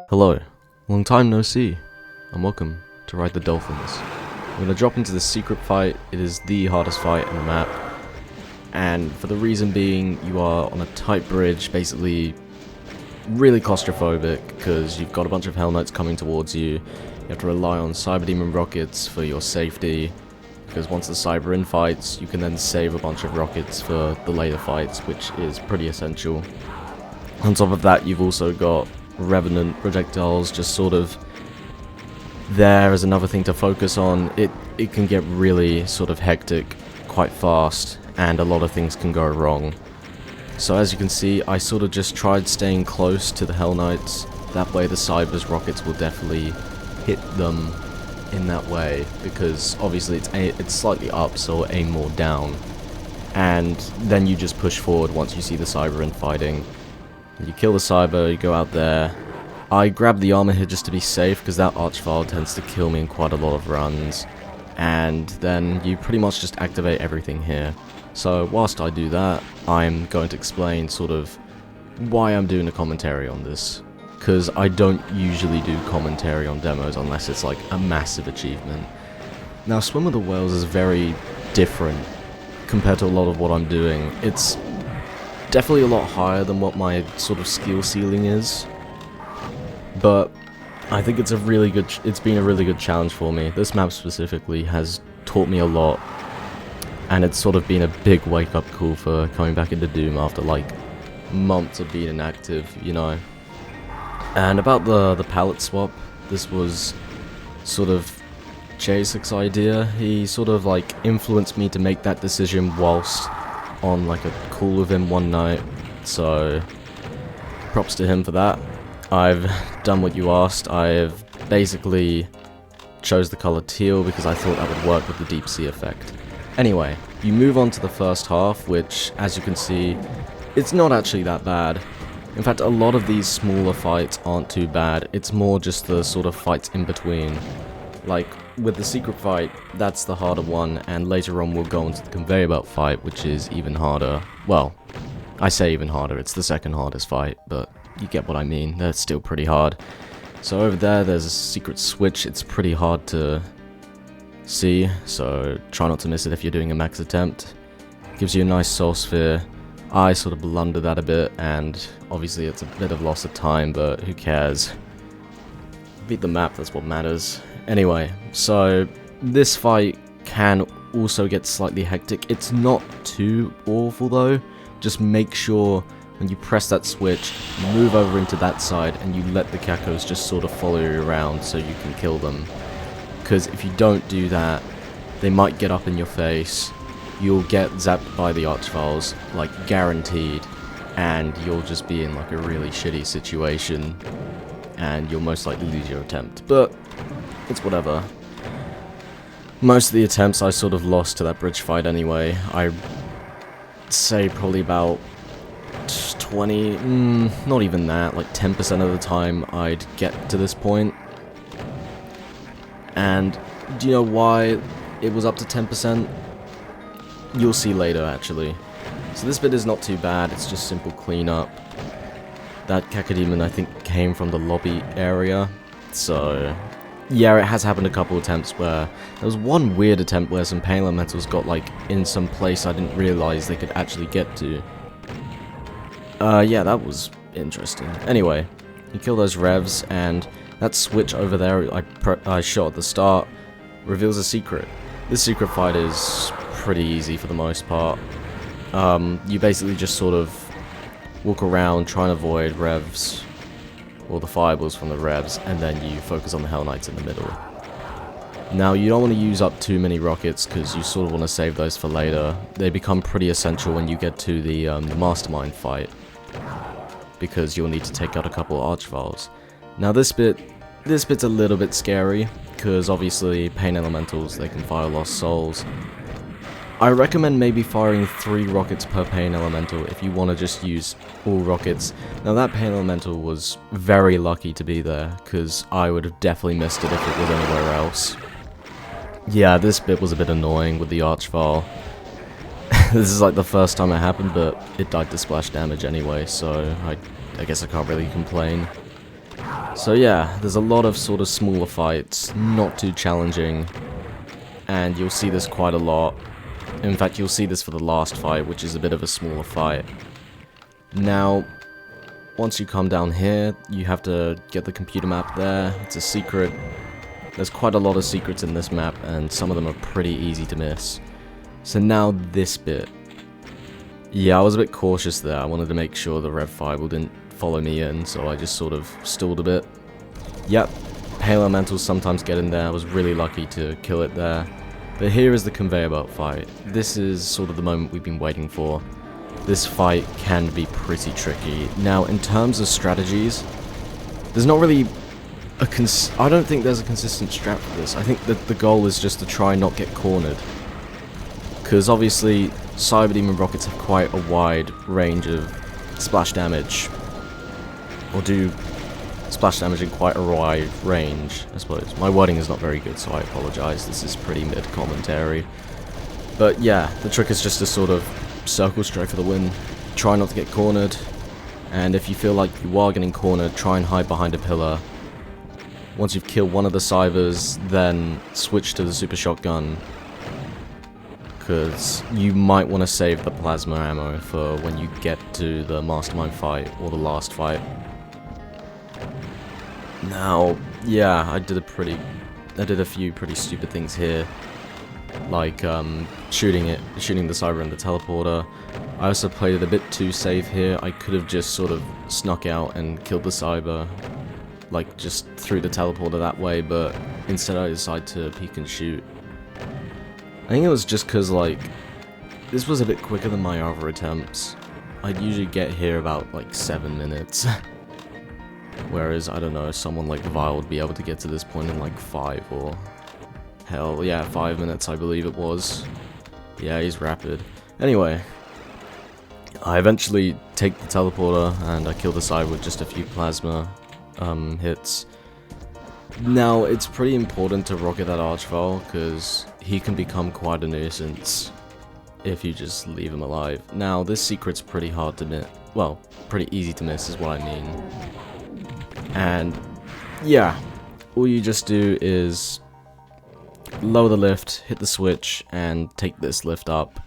Hello, long time no see, and welcome to Ride the Dolphins. I'm going to drop into the secret fight. It is the hardest fight in the map, and for the reason being, you are on a tight bridge, basically really claustrophobic, because you've got a bunch of Hell Knights coming towards you. You have to rely on Cyber Demon rockets for your safety, because once the Cyber in fights, you can then save a bunch of rockets for the later fights, which is pretty essential. On top of that, you've also got Revenant projectiles just sort of there as another thing to focus on. It can get really sort of hectic quite fast, and a lot of things can go wrong. So as you can see, I sort of just tried staying close to the Hell Knights. That way the Cyber's rockets will definitely hit them in that way, because obviously it's slightly up, so aim more down. And then you just push forward once you see the Cyber in fighting. You kill the Cyber, you go out there. I grab the armor here just to be safe, because that Archvile tends to kill me in quite a lot of runs. And then you pretty much just activate everything here. So whilst I do that, I'm going to explain sort of why I'm doing a commentary on this. Because I don't usually do commentary on demos unless it's like a massive achievement. Now, Swim with the Whales is very different compared to a lot of what I'm doing. It's definitely a lot higher than what my sort of skill ceiling is, but I think it's been a really good challenge for me. This map specifically has taught me a lot, and it's sort of been a big wake-up call for coming back into Doom after like months of being inactive, you know. And about the palette swap, this was sort of Jason's idea. He sort of like influenced me to make that decision whilst on like a call with him one night, so props to him for that. I've done what you asked. I've basically chose the color teal because I thought that would work with the deep sea effect. Anyway, you move on to the first half, which, as you can see, it's not actually that bad. In fact, a lot of these smaller fights aren't too bad. It's more just the sort of fights in between. Like, with the secret fight, that's the harder one, and later on we'll go into the conveyor belt fight, which is even harder. Well, I say even harder, it's the second hardest fight, but you get what I mean, they're still pretty hard. So over there's a secret switch. It's pretty hard to see, so try not to miss it if you're doing a max attempt. Gives you a nice soul sphere. I sort of blundered that a bit, and obviously it's a bit of loss of time, but who cares? Beat the map, that's what matters. Anyway, so this fight can also get slightly hectic. It's not too awful though. Just make sure when you press that switch, you move over into that side and you let the Cacos just sort of follow you around so you can kill them. Because if you don't do that, they might get up in your face, you'll get zapped by the Archviles, like guaranteed, and you'll just be in like a really shitty situation, and you'll most likely lose your attempt. But it's whatever. Most of the attempts I sort of lost to that bridge fight anyway. I say probably about 20, not even that, like 10% of the time I'd get to this point. And do you know why it was up to 10%? You'll see later, actually. So this bit is not too bad, it's just simple cleanup. That Cacodemon, I think, came from the lobby area, so yeah, it has happened a couple attempts where there was one weird attempt where some pain elementals got like in some place I didn't realize they could actually get to. Yeah, that was interesting. Anyway, you kill those revs, and that switch over there I shot at the start reveals a secret. This secret fight is pretty easy for the most part. You basically just sort of walk around, try and avoid revs, or the fireballs from the revs, and then you focus on the Hell Knights in the middle. Now, you don't want to use up too many rockets, because you sort of want to save those for later. They become pretty essential when you get to the Mastermind fight, because you'll need to take out a couple of Archviles. Now, this bit's a little bit scary, because obviously Pain Elementals, they can fire Lost Souls. I recommend maybe firing 3 rockets per Pain Elemental if you want to just use all rockets. Now that Pain Elemental was very lucky to be there, because I would have definitely missed it if it was anywhere else. Yeah, this bit was a bit annoying with the Archvile. This is like the first time it happened, but it died to splash damage anyway, so I guess I can't really complain. So yeah, there's a lot of sort of smaller fights, not too challenging, and you'll see this quite a lot. In fact, you'll see this for the last fight, which is a bit of a smaller fight. Now, once you come down here, you have to get the computer map there. It's a secret. There's quite a lot of secrets in this map, and some of them are pretty easy to miss. So now this bit. Yeah, I was a bit cautious there. I wanted to make sure the Rev 5 didn't follow me in, so I just sort of stalled a bit. Yep, Hail Elementals sometimes get in there. I was really lucky to kill it there. But here is the conveyor belt fight. This is sort of the moment we've been waiting for. This fight can be pretty tricky. Now, in terms of strategies, there's not really I don't think there's a consistent strat for this. I think that the goal is just to try and not get cornered. Because obviously, Cyber Demon rockets have quite a wide range of splash damage. Or do splash damage in quite a wide range, I suppose. My wording is not very good, so I apologize. This is pretty mid-commentary. But yeah, the trick is just to sort of circle straight for the win. Try not to get cornered. And if you feel like you are getting cornered, try and hide behind a pillar. Once you've killed one of the Cybers, then switch to the Super Shotgun. Because you might want to save the plasma ammo for when you get to the Mastermind fight or the last fight. Now, yeah, I did a few pretty stupid things here, like shooting the Cyber in the teleporter. I also played it a bit too safe here. I could have just sort of snuck out and killed the Cyber, like just through the teleporter that way, but instead I decided to peek and shoot. I think it was just because, like, this was a bit quicker than my other attempts. I'd usually get here about, like, 7 minutes. Whereas, I don't know, someone like Vile would be able to get to this point in, like, 5 or... hell, yeah, 5 minutes, I believe it was. Yeah, he's rapid. Anyway, I eventually take the teleporter, and I kill the Cyber with just a few plasma hits. Now, it's pretty important to rocket that Archvile, because he can become quite a nuisance if you just leave him alive. Now, this secret's pretty hard to miss. Well, pretty easy to miss is what I mean. And, yeah, all you just do is lower the lift, hit the switch, and take this lift up,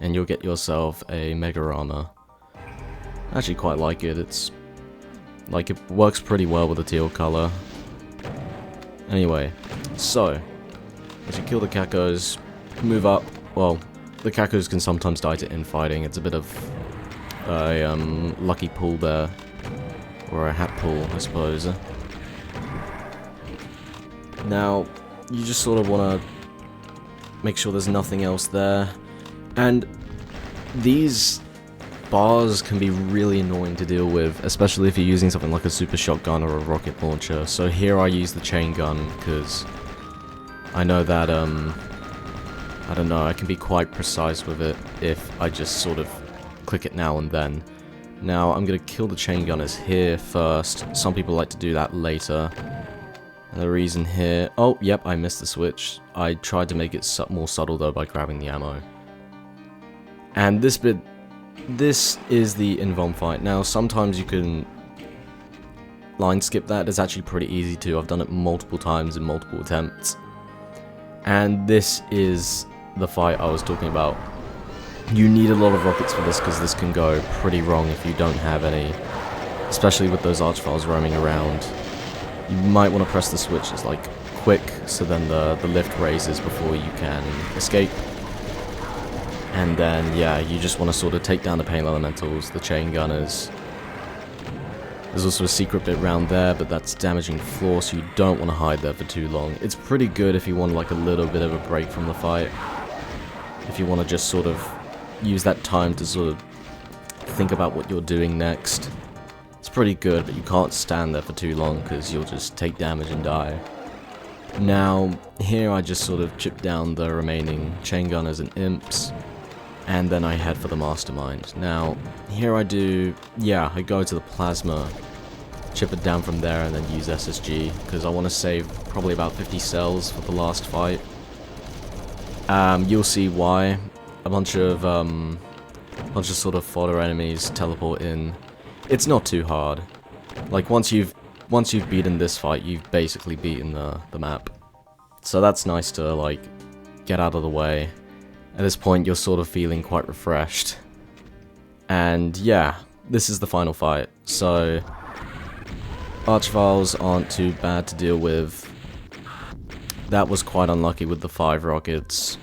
and you'll get yourself a Mega Armor. I actually quite like it. It's, like, it works pretty well with the teal color. Anyway, so, as you kill the Cacos, move up. Well, the Cacos can sometimes die to infighting. It's a bit of a lucky pull there, or a hat pull, I suppose. Now, you just sort of want to make sure there's nothing else there, and these bars can be really annoying to deal with, especially if you're using something like a super shotgun or a rocket launcher. So here I use the chain gun because I know that I don't know, I can be quite precise with it if I just sort of click it now and then. Now I'm gonna kill the chain gunners here first. Some people like to do that later. And the reason here, oh yep, I missed the switch. I tried to make it more subtle though by grabbing the ammo. And this bit, this is the Invuln fight. Now, sometimes you can line skip that. It's actually pretty easy to. I've done it multiple times in multiple attempts. And this is the fight I was talking about. You need a lot of rockets for this because this can go pretty wrong if you don't have any. Especially with those Archviles roaming around. You might want to press the switch. It's like quick, so then the lift raises before you can escape. And then, yeah, you just want to sort of take down the Pain Elementals, the Chain Gunners. There's also a secret bit around there, but that's damaging floor, so you don't want to hide there for too long. It's pretty good if you want like a little bit of a break from the fight. If you want to just sort of use that time to sort of think about what you're doing next. It's pretty good, but you can't stand there for too long because you'll just take damage and die. Now, here I just sort of chip down the remaining Chain Gunners and Imps. And then I head for the Mastermind. Now, here I do, yeah, I go to the Plasma, chip it down from there, and then use SSG, because I want to save probably about 50 cells for the last fight. You'll see why. A bunch of sort of fodder enemies teleport in. It's not too hard. Like, once you've once you've beaten this fight, you've basically beaten the map. So that's nice to, like, get out of the way. At this point, you're sort of feeling quite refreshed. And yeah, this is the final fight. So, Archviles aren't too bad to deal with. That was quite unlucky with the 5 rockets.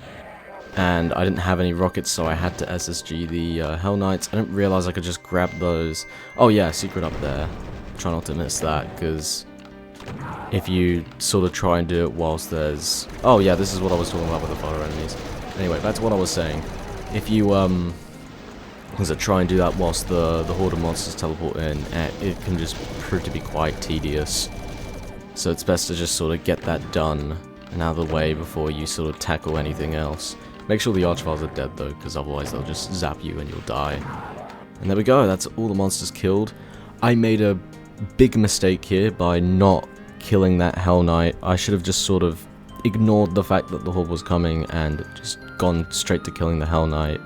And I didn't have any rockets, so I had to SSG the Hell Knights. I didn't realize I could just grab those. Oh yeah, secret up there. Try not to miss that, because if you sort of try and do it whilst there's... Oh yeah, this is what I was talking about with the fire enemies. Anyway, that's what I was saying. If you, try and do that whilst the horde of monsters teleport in, it can just prove to be quite tedious. So it's best to just sort of get that done and out of the way before you sort of tackle anything else. Make sure the Archviles are dead though, because otherwise they'll just zap you and you'll die. And there we go, that's all the monsters killed. I made a big mistake here by not killing that Hell Knight. I should have just sort of ignored the fact that the horde was coming and just gone straight to killing the Hell Knight.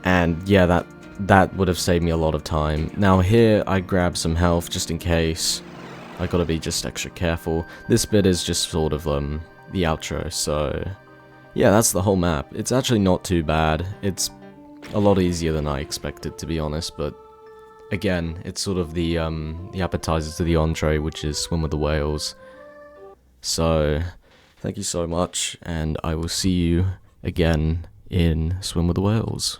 And yeah, that would have saved me a lot of time. Now here, I grab some health just in case. I gotta be just extra careful. This bit is just sort of the outro, so yeah, that's the whole map. It's actually not too bad. It's a lot easier than I expected, to be honest, but again, it's sort of the appetizer to the entree, which is swim with the whales. So, thank you so much, and I will see you again in Swim with the Whales.